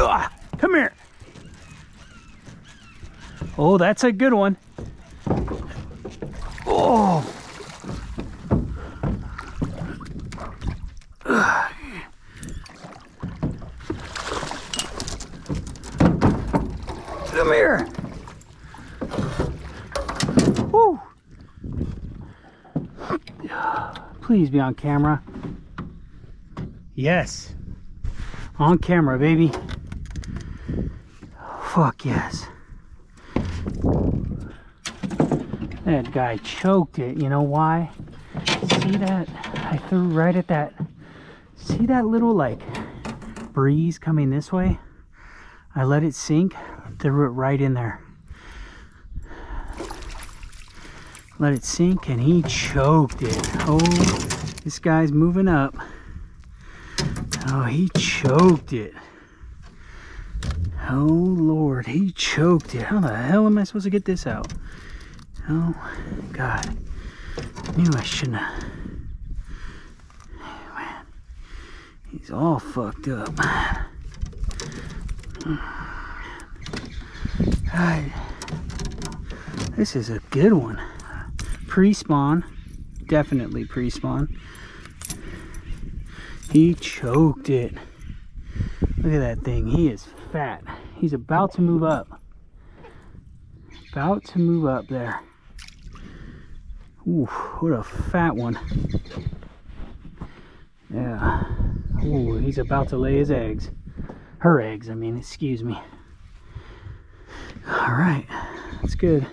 Ugh, come here. Oh, that's a good one. Oh. Ugh. Come here. Woo. Please be on camera. Yes. On camera, baby. Fuck yes. That guy choked it. You know why? See that? I threw right at that. See that little like breeze coming this way? I let it sink, threw it right in there. Let it sink and he choked it. Oh, this guy's moving up. Oh, he choked it. Oh Lord, he choked it. How the hell am I supposed to get this out? Oh God, I knew I shouldn't have. Man, he's all fucked up. God, this is a good one. Pre-spawn, definitely pre-spawn. He choked it. Look at that thing. He is fat. He's about to move up. About to move up there. Ooh, what a fat one. Yeah. Ooh, he's about to lay his eggs. Her eggs, I mean, excuse me. All right, that's good.